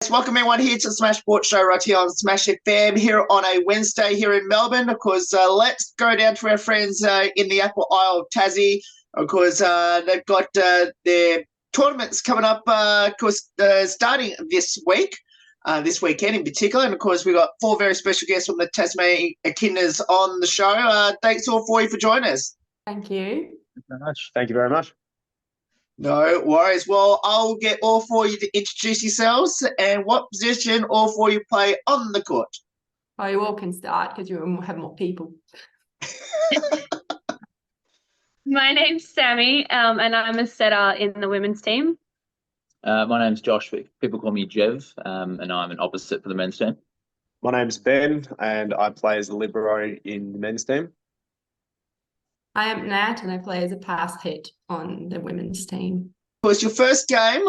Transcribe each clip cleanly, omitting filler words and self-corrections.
Yes, welcome everyone here to the Smash Sports Show right here on Smash FM here on a Wednesday here in Melbourne. Of course, let's go down to our friends in the Apple Isle of Tassie. Of course, they've got their tournaments coming up, of course, starting this week, this weekend in particular. And, of course, we've got four very special guests from the Tasmanian Echidnas on the show. Thanks all for you for joining us. Thank you. Thank you very much. Thank you very much. No worries. Well, I'll get all four of you to introduce yourselves and what position all four of you play on the court. Oh, you all can start because you have more people. My name's Sammy, and I'm a setter in the women's team. My name's Josh. People call me Jev, and I'm an opposite for the men's team. My name's Ben, and I play as a libero in the men's team. I am Nat, and I play as a pass hit on the women's team. Of course, your first game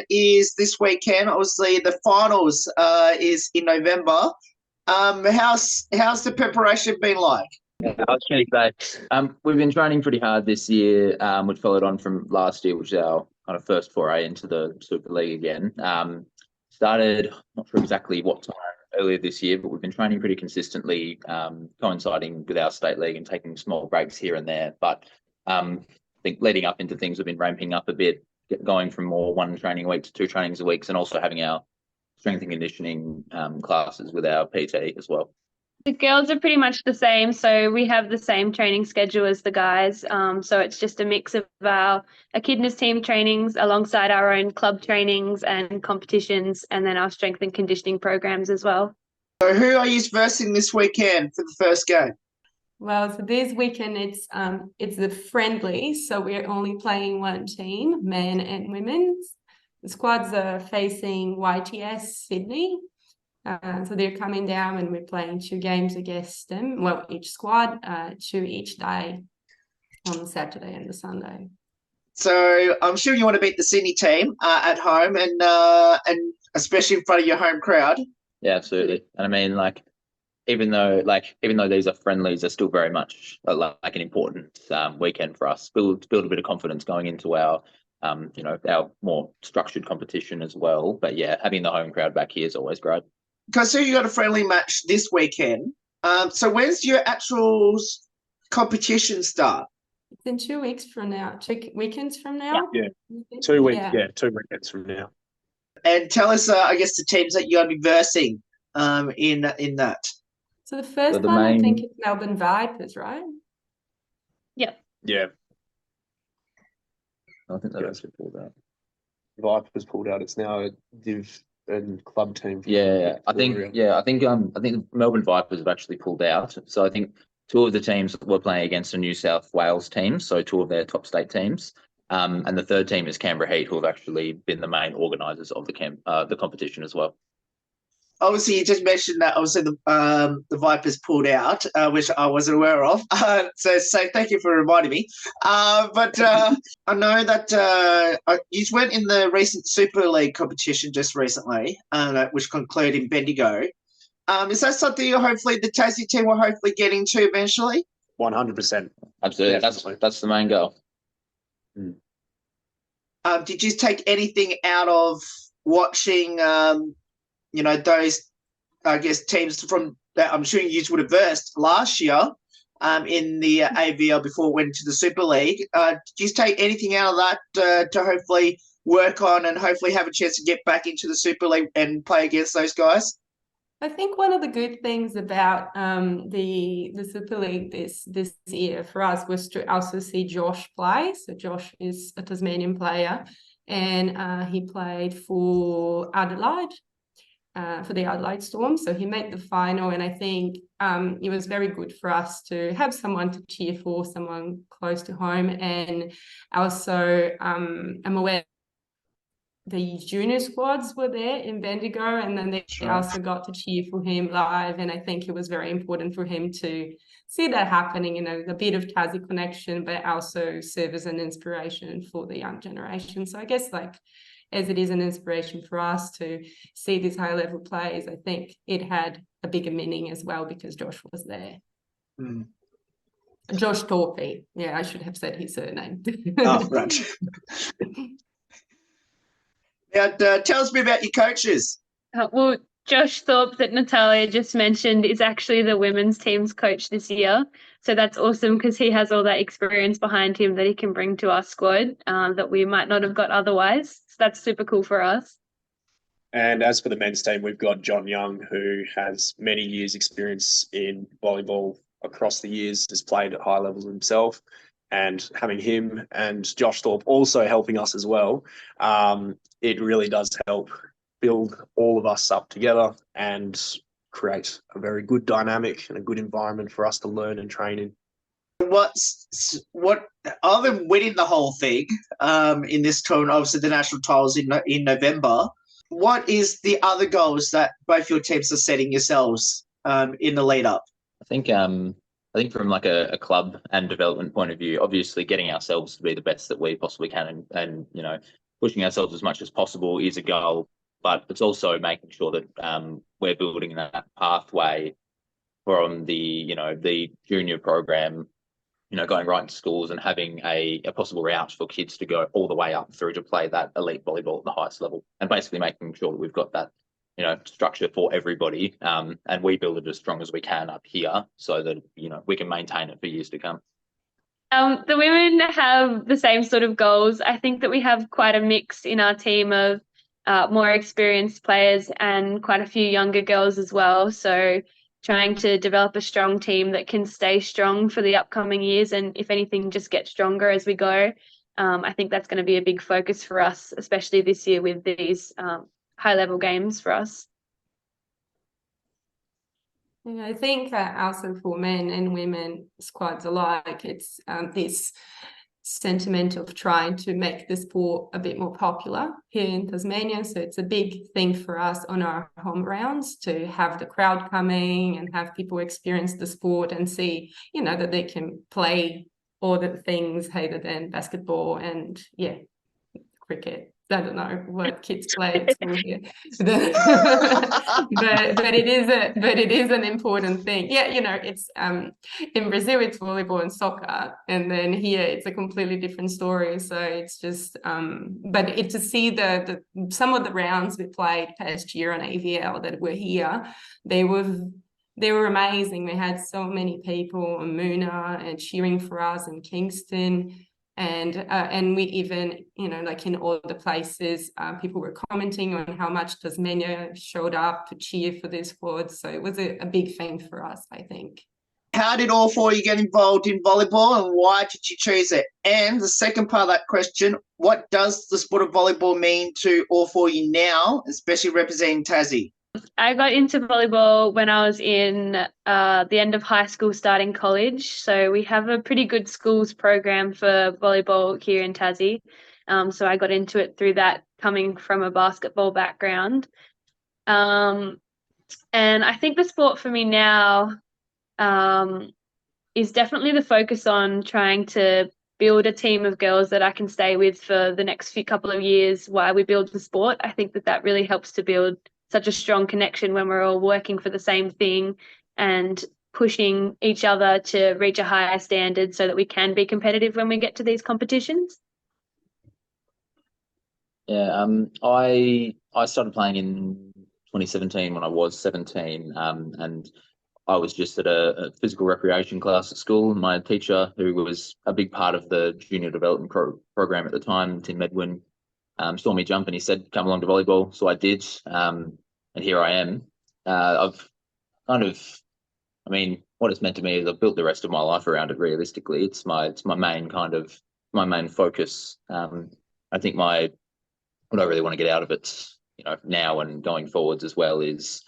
is this weekend. Obviously, the finals is in November. How's the preparation been like? Yeah, I was going to say, we've been training pretty hard this year, which followed on from last year, which is our kind of first foray into the Super League again. Started, not sure exactly what time earlier this year, but we've been training pretty consistently, coinciding with our state league and taking small breaks here and there. But I think leading up into things, we've been ramping up a bit, going from more one training a week to two trainings a week, and also having our strength and conditioning classes with our PT as well. The girls are pretty much the same, so we have the same training schedule as the guys. So it's just a mix of our Echidnas team trainings alongside our own club trainings and competitions, and then our strength and conditioning programs as well. So who are you versing this weekend for the first game? Well, so this weekend it's the friendly, so we're only playing one team, men and women's. The squads are facing YTS Sydney. So they're coming down and we're playing 2 games against them. Well, each squad, 2 each day on the Saturday and the Sunday. So I'm sure you want to beat the Sydney team at home and especially in front of your home crowd. Yeah, absolutely. And I mean, even though these are friendlies, they're still very much like an important weekend for us. Build a bit of confidence going into our our more structured competition as well. But yeah, having the home crowd back here is always great. Because you got a friendly match this weekend. So when's your actual competition start? It's in 2 weeks from now, 2 weekends from now. Yeah, 2 weeks. Yeah, 2 weekends from now. And tell us, I guess, the teams that you're going to be versing in that. So the first one, I think it's Melbourne Vipers, right? Yeah. Yeah. I think they've actually pulled out. Vipers pulled out. It's now a div and club team. I think the Melbourne Vipers have actually pulled out. So I think 2 of the teams were playing against a New South Wales team, so 2 of their top state teams. And the third team is Canberra Heat, who have actually been the main organisers of the competition as well. Obviously, you just mentioned that obviously the Vipers pulled out, which I wasn't aware of. So thank you for reminding me. But I know that you went in the recent Super League competition just recently, which concluded in Bendigo. Is that something hopefully the Tassie team will hopefully get into eventually? 100%. Absolutely. That's the main goal. Did you take anything out of watching those, I guess, teams from that I'm sure you would have versed last year in the AVL before it went into the Super League? Did you take anything out of that to hopefully work on and hopefully have a chance to get back into the Super League and play against those guys? I think one of the good things about the Super League this year for us was to also see Josh play. So Josh is a Tasmanian player, and he played for Adelaide, for the Adelaide Storm. So he made the final, and I think it was very good for us to have someone to cheer for, someone close to home. And also I'm aware the junior squads were there in Bendigo, and then they also got to cheer for him live. And I think it was very important for him to see that happening, a bit of Tassie connection, but also serve as an inspiration for the young generation. So I guess as it is an inspiration for us to see these high level players, I think it had a bigger meaning as well because Josh was there. Josh Torpey. Yeah, I should have said his surname. Oh, right. Now, tell us a bit about your coaches. Well, Josh Thorpe, that Natalia just mentioned, is actually the women's team's coach this year. So that's awesome because he has all that experience behind him that he can bring to our squad that we might not have got otherwise. So that's super cool for us. And as for the men's team, we've got John Young, who has many years' experience in volleyball across the years, has played at high levels himself. And having him and Josh Thorpe also helping us as well, it really does help build all of us up together and create a very good dynamic and a good environment for us to learn and train in. What other than winning the whole thing in this tournament, obviously the national titles in November, what is the other goals that both your teams are setting yourselves in the lead up? I think from like a club and development point of view, obviously getting ourselves to be the best that we possibly can and you know, pushing ourselves as much as possible is a goal, but it's also making sure that we're building that pathway from the junior program, going right into schools and having a possible route for kids to go all the way up through to play that elite volleyball at the highest level, and basically making sure that we've got that structure for everybody, and we build it as strong as we can up here so that we can maintain it for years to come. The women have the same sort of goals. I think that we have quite a mix in our team of more experienced players and quite a few younger girls as well. So trying to develop a strong team that can stay strong for the upcoming years, and if anything, just get stronger as we go. I think that's going to be a big focus for us, especially this year with these high-level games for us. Yeah, I think also for men and women squads alike, it's this sentiment of trying to make the sport a bit more popular here in Tasmania. So it's a big thing for us on our home rounds to have the crowd coming and have people experience the sport and see, that they can play all the things other than basketball and cricket. I don't know what kids play at school here, but it is an important thing. It's in Brazil it's volleyball and soccer, and then here it's a completely different story. So it's just but to see the some of the rounds we played past year on AVL that were here, they were amazing. We had so many people on Moona and cheering for us in Kingston. And we even, like in all the places, people were commenting on how much Tasmania showed up to cheer for this squad. So it was a big thing for us, I think. How did all four of you get involved in volleyball and why did you choose it? And the second part of that question, what does the sport of volleyball mean to all four of you now, especially representing Tassie? I got into volleyball when I was in the end of high school, starting college. So we have a pretty good schools program for volleyball here in Tassie. So I got into it through that, coming from a basketball background. And I think the sport for me now is definitely the focus on trying to build a team of girls that I can stay with for the next couple of years while we build the sport. I think that really helps to build such a strong connection when we're all working for the same thing and pushing each other to reach a higher standard so that we can be competitive when we get to these competitions. Yeah, I started playing in 2017 when I was 17, and I was just at a physical recreation class at school. My teacher, who was a big part of the junior development program at the time, Tim Medwin, saw me jump and he said, "Come along to volleyball." So I did, and here I am. I've what it's meant to me is I've built the rest of my life around it. Realistically, it's my main focus. I think what I really want to get out of it, now and going forwards as well, is,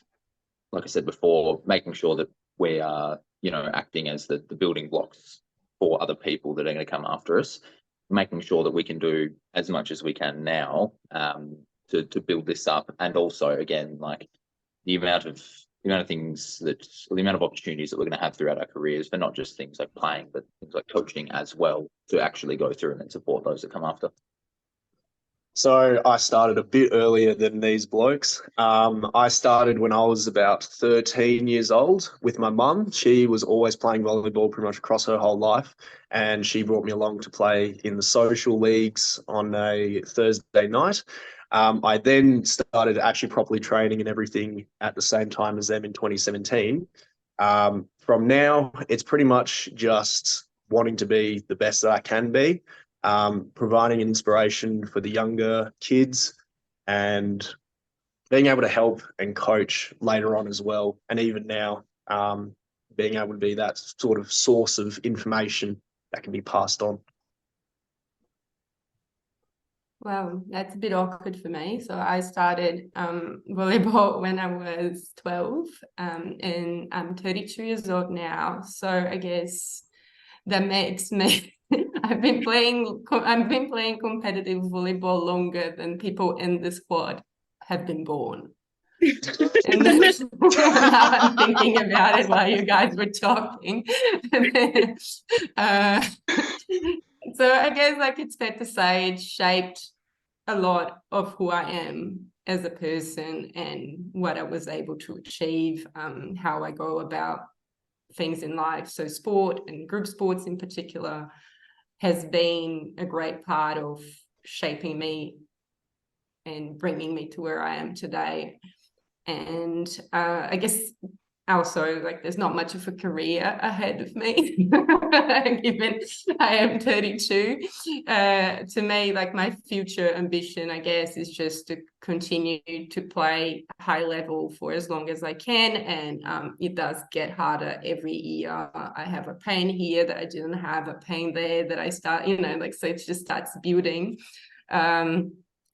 like I said before, making sure that we are, acting as the building blocks for other people that are going to come after us, making sure that we can do as much as we can now to build this up, and also, again, like the amount of things the amount of opportunities that we're going to have throughout our careers, for not just things like playing, but things like coaching as well, to actually go through and then support those that come after. So I started a bit earlier than these blokes. I started when I was about 13 years old with my mum. She was always playing volleyball pretty much across her whole life, and she brought me along to play in the social leagues on a Thursday night. I then started actually properly training and everything at the same time as them in 2017. From now, it's pretty much just wanting to be the best that I can be, providing an inspiration for the younger kids and being able to help and coach later on as well. And even now, being able to be that sort of source of information that can be passed on. Well, that's a bit awkward for me. So I started volleyball when I was 12, and I'm 32 years old now. So I guess that makes me I've been playing competitive volleyball longer than people in the squad have been born. And then, now I'm thinking about it while you guys were talking. So I guess like it's fair to say it shaped a lot of who I am as a person and what I was able to achieve, how I go about things in life. So sport and group sports in particular has been a great part of shaping me and bringing me to where I am today. And I guess also like there's not much of a career ahead of me given I am 32. To me, like my future ambition, I guess, is just to continue to play high level for as long as I can, and it does get harder every year. I have a pain here that I didn't have, a pain there that I start, like, so it just starts building.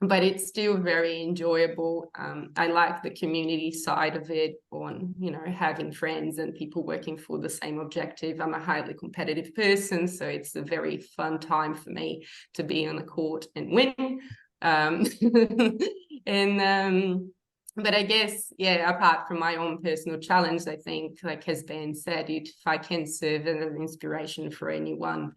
But it's still very enjoyable. I like the community side of it, on, having friends and people working for the same objective. I'm a highly competitive person, so it's a very fun time for me to be on the court and win. But I guess, yeah, apart from my own personal challenge, I think, like has Ben said, if I can serve as an inspiration for anyone,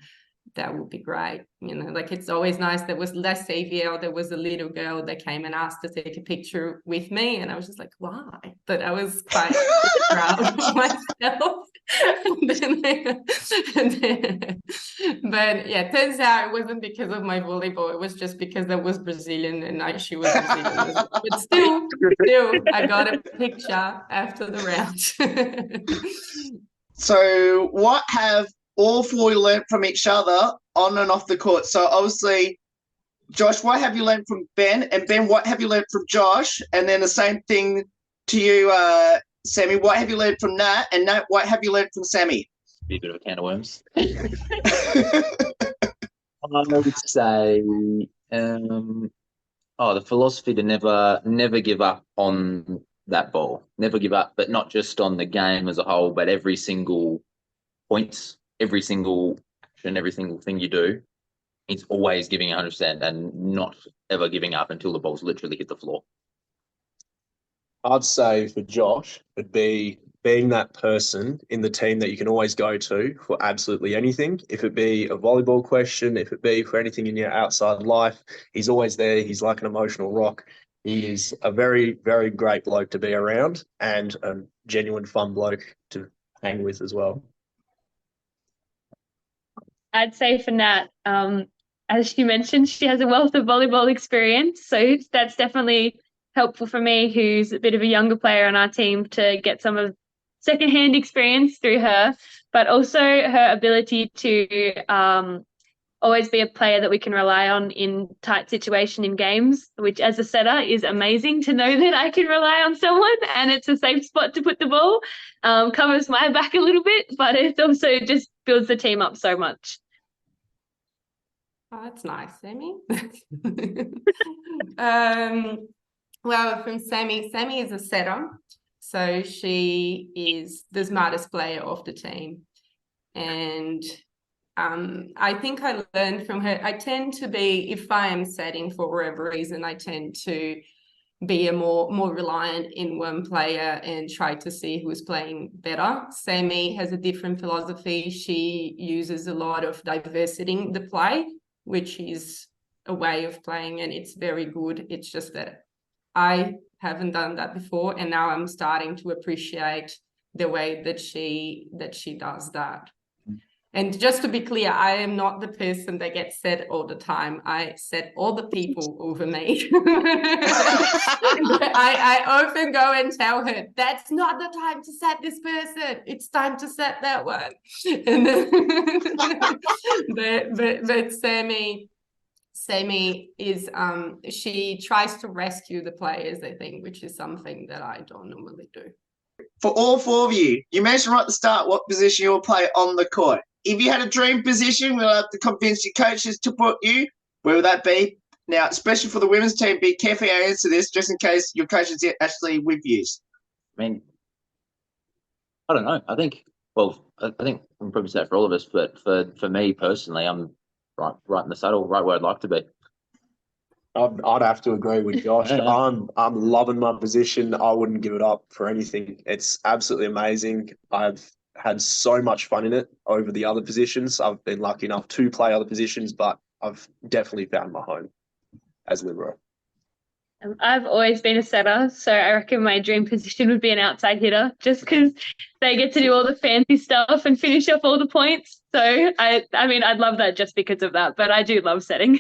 that would be great. Like it's always nice. There was last AVL, there was a little girl that came and asked to take a picture with me, and I was just like, why? But I was quite proud of myself. But yeah, turns out it wasn't because of my volleyball, it was just because I was Brazilian and she was Brazilian. But still I got a picture after the round. So what have all four learned from each other on and off the court? So obviously, Josh, what have you learned from Ben? And Ben, what have you learned from Josh? And then the same thing to you, Sammy. What have you learned from Nat? And Nat, what have you learned from Sammy? Be a bit of a can of worms. I would say, the philosophy to never give up on that ball. Never give up, but not just on the game as a whole, but every single point, every single action, every single thing you do, it's always giving 100% and not ever giving up until the ball's literally hit the floor. I'd say for Josh, it'd be being that person in the team that you can always go to for absolutely anything. If it be a volleyball question, if it be for anything in your outside life, he's always there. He's like an emotional rock. He is a very, very great bloke to be around and a genuine fun bloke to hang with as well. I'd say for Nat, as she mentioned, she has a wealth of volleyball experience. So that's definitely helpful for me, who's a bit of a younger player on our team, to get some of secondhand experience through her, but also her ability to always be a player that we can rely on in tight situation in games, which as a setter is amazing to know that I can rely on someone and it's a safe spot to put the ball. Covers my back a little bit, but it also just builds the team up so much. Oh, that's nice, Sammy. Well, from Sammy is a setter. So she is the smartest player of the team. And I think I learned from her. I tend to be, if I am setting for whatever reason, I tend to be a more reliant in one player and try to see who's playing better. Sammy has a different philosophy. She uses a lot of diversity in the play, which is a way of playing, and it's very good. It's just that I haven't done that before, and now I'm starting to appreciate the way that she does that. And just to be clear, I am not the person that gets set all the time. I set all the people over me. I often go and tell her, that's not the time to set this person. It's time to set that one. And then, but Sammy is she tries to rescue the players, I think, which is something that I don't normally do. For all four of you, you mentioned right at the start what position you will play on the court. If you had a dream position, we'll have to convince your coaches to put you. Where would that be? Now, especially for the women's team, be careful how you answer this, just in case your coaches are actually with you. I mean, I don't know. I think I'm probably say for all of us, but for me personally, I'm right in the saddle, right where I'd like to be. I'd have to agree with Josh. Yeah. I'm loving my position. I wouldn't give it up for anything. It's absolutely amazing. I've had so much fun in it over the other positions. I've been lucky enough to play other positions, but I've definitely found my home as libero. I've always been a setter, so I reckon my dream position would be an outside hitter, just because they get to do all the fancy stuff and finish off all the points. So I mean, I'd love that just because of that, but I do love setting.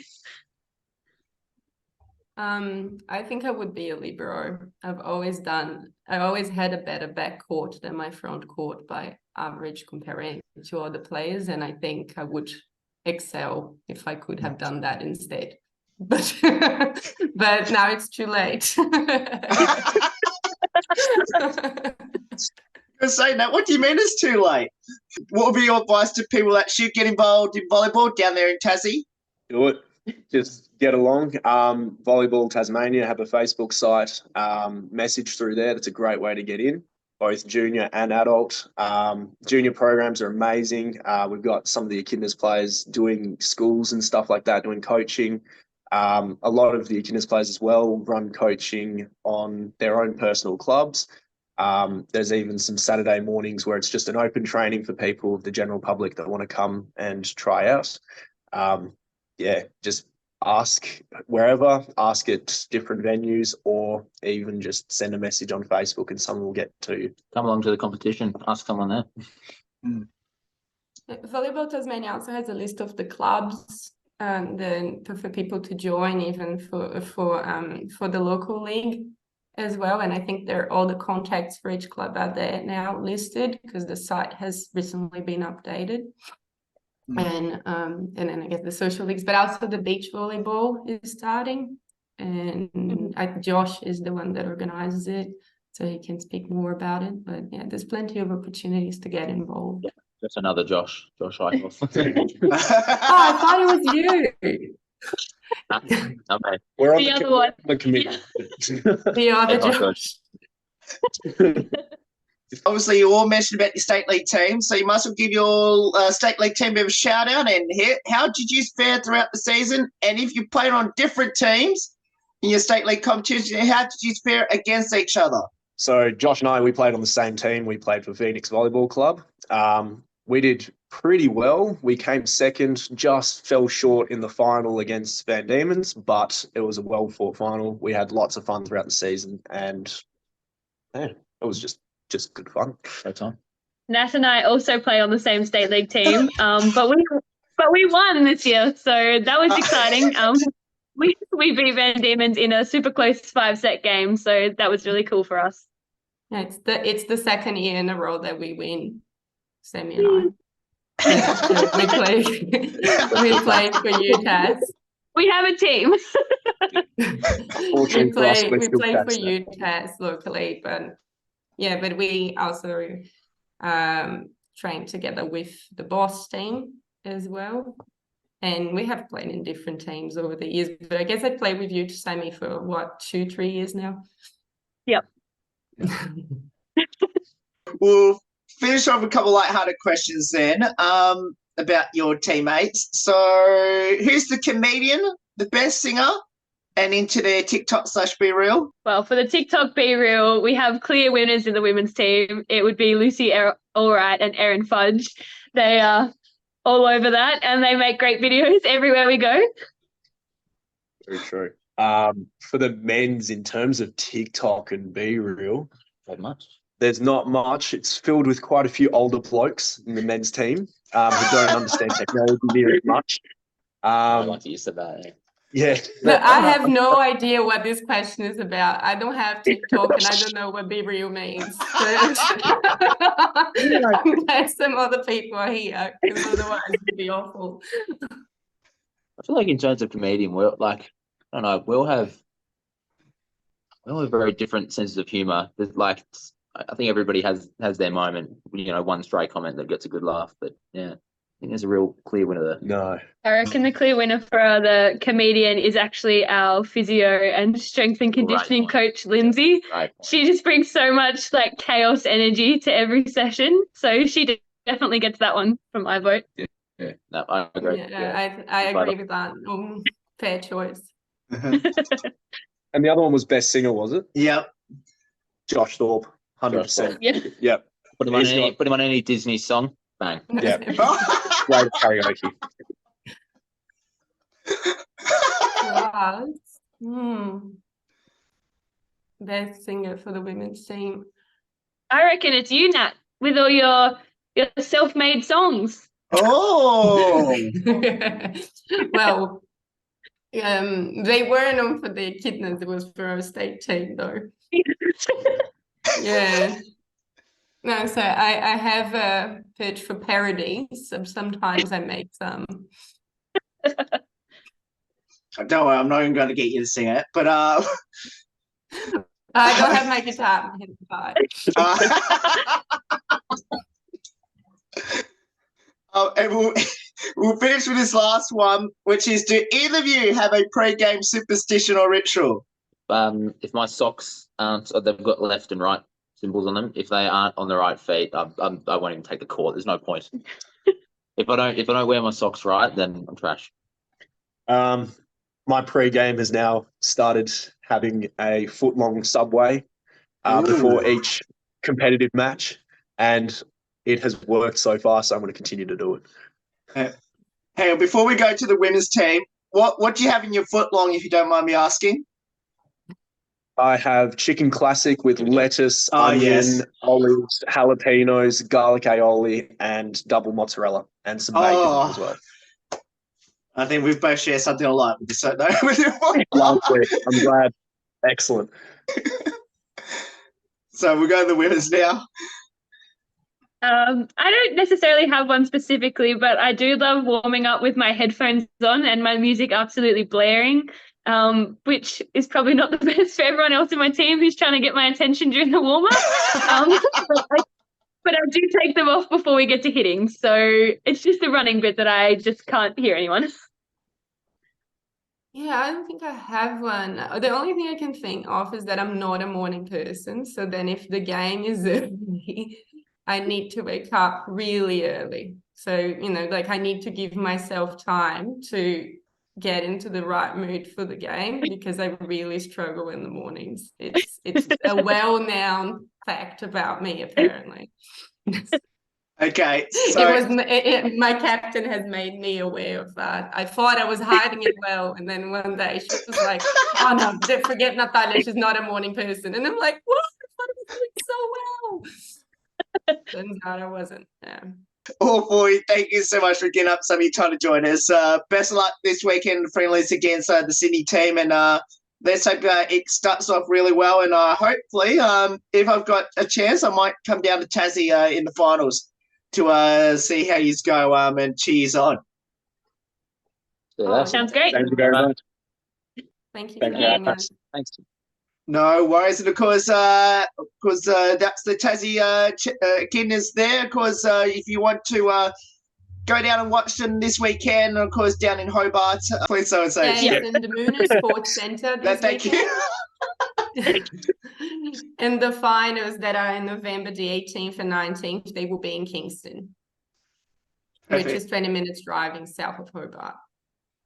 I think I would be a libero. I always had a better back court than my front court by average comparing to other players, and I think I would excel if I could have done that instead. But but now it's too late. Saying that, what do you mean it's too late? What would be your advice to people that should get involved in volleyball down there in Tassie? Do it. Just get along. Volleyball Tasmania have a Facebook site. Message through there. That's a great way to get in, both junior and adult. Junior programs are amazing. We've got some of the Echidnas players doing schools and stuff like that, doing coaching. A lot of the Echidnas players as well run coaching on their own personal clubs. There's even some Saturday mornings where it's just an open training for people, the general public that want to come and try out. Just ask wherever, ask at different venues, or even just send a message on Facebook and someone will get to you. Come along to the competition, ask someone there. Volleyball Tasmania also has a list of the clubs and then for people to join, even for the local league as well. And I think there are all the contacts for each club out there now listed because the site has recently been updated. And then I guess the social leagues, but also the beach volleyball is starting, and Josh is the one that organizes it, so he can speak more about it. But yeah, there's plenty of opportunities to get involved. Yeah, just another Josh Eichhoff. I thought it was you. Okay. We're on The other one. the committee. The other Oh, Josh. Obviously, you all mentioned about your state league team, so you must give your state league team a bit of a shout out. And how did you fare throughout the season? And if you played on different teams in your state league competition, how did you fare against each other? So Josh and I, we played on the same team. We played for Phoenix Volleyball Club. We did pretty well. We came second, just fell short in the final against Van Diemen's, but it was a well-fought final. We had lots of fun throughout the season, and it was just good fun. Great time. Nat and I also play on the same state league team, but we won this year, so that was exciting. We beat Van Diemen's in a super close 5-set game, so that was really cool for us. Yeah, it's the second year in a row that we win, Sammy and I. Yeah, we play for UTAS. We have a team. we play for UTAS locally, but yeah, but we also train together with the boss team as well. And we have played in different teams over the years, but I guess I played with you, Sammy, for 2-3 years now. Yep. We'll finish off with a couple lighthearted questions then about your teammates. So who's the comedian, the best singer, and into their TikTok/Be Real? Well, for the TikTok Be Real, we have clear winners in the women's team. It would be Lucy Allright and Erin Fudge. They are all over that, and they make great videos everywhere we go. Very true. For the men's, in terms of TikTok and Be Real, Not much. there's not much. It's filled with quite a few older blokes in the men's team who don't understand technology near as much. I like you said that. Yeah. No, I have no idea what this question is about. I don't have TikTok and I don't know what Be Real means. There's some other people are here because otherwise it'd be awful. I feel like in terms of comedian, we're like, I don't know, we'll have very different senses of humor. There's like, I think everybody has their moment, one stray comment that gets a good laugh, but yeah, I think there's a real clear winner there. No. I reckon the clear winner for the comedian is actually our physio and strength and conditioning coach, Lindsay. Right. She just brings so much like chaos energy to every session. So she definitely gets that one from my vote. Yeah, no, I agree. Yeah, I agree with that. Fair choice. And the other one was best singer, was it? Yep. Josh Thorpe, 100%. Yeah. Yep. Put him on any Disney song, bang. Yeah. Great karaoke. Best singer for the women's team. I reckon it's you, Nat, with all your self-made songs. Oh. Well, they weren't on for the Echidnas. It was for our state team, though. Yeah. No, so I have a pitch for parodies. So sometimes I make some. Don't worry, I'm not even going to get you to sing it, but I don't have my guitar. And we'll finish with this last one, which is: do either of you have a pre-game superstition or ritual? If my socks aren't, so they've got left and right symbols on them. If they aren't on the right feet, I won't even take the court. There's no point. If I don't wear my socks right, then I'm trash. My pre-game has now started having a foot-long subway before each competitive match, and it has worked so far, so I'm going to continue to do it. Hey, before we go to the women's team, what do you have in your foot-long, if you don't mind me asking? I have chicken classic with lettuce, onion, olives, jalapenos, garlic aioli, and double mozzarella, and some bacon as well. I think we've both shared something alike with this, don't we? I'm glad. Excellent. So we'll go to the winners now. I don't necessarily have one specifically, but I do love warming up with my headphones on and my music absolutely blaring, which is probably not the best for everyone else in my team who's trying to get my attention during the warm-up. But I do take them off before we get to hitting. So it's just the running bit that I just can't hear anyone. Yeah, I don't think I have one. The only thing I can think of is that I'm not a morning person. So then if the game is early, I need to wake up really early. So, like I need to give myself time to get into the right mood for the game because I really struggle in the mornings. It's a well-known fact about me, apparently. Okay, so my captain has made me aware of that. I thought I was hiding it well, and then one day she was like, "Oh no, forget Natalia. She's not a morning person." And I'm like, "What? I thought I was doing so well." Turns out I wasn't. Yeah. All four, thank you so much for getting up some of your time to join us. Best of luck this weekend, friendlies against the Sydney team, and let's hope it starts off really well. And hopefully, if I've got a chance, I might come down to Tassie in the finals to see how you go and cheers on. Yeah, sounds great. Thank you very much. Thank you. Thank you. Thanks. No worries, and of course, that's the Tassie Echidnas there. Of course, if you want to go down and watch them this weekend, of course, down in Hobart, please so and so. Yes, in the Moona Sports Centre this Thank weekend. you. And the finals that are in November the 18th and 19th, they will be in Kingston, which is 20 minutes driving south of Hobart.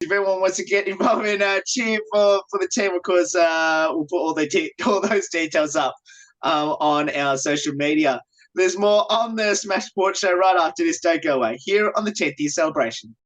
If everyone wants to get involved in cheer for the team, of course, we'll put all those details up on our social media. There's more on the Smash Sports Show right after this. Don't go away. Here on the 10th year celebration.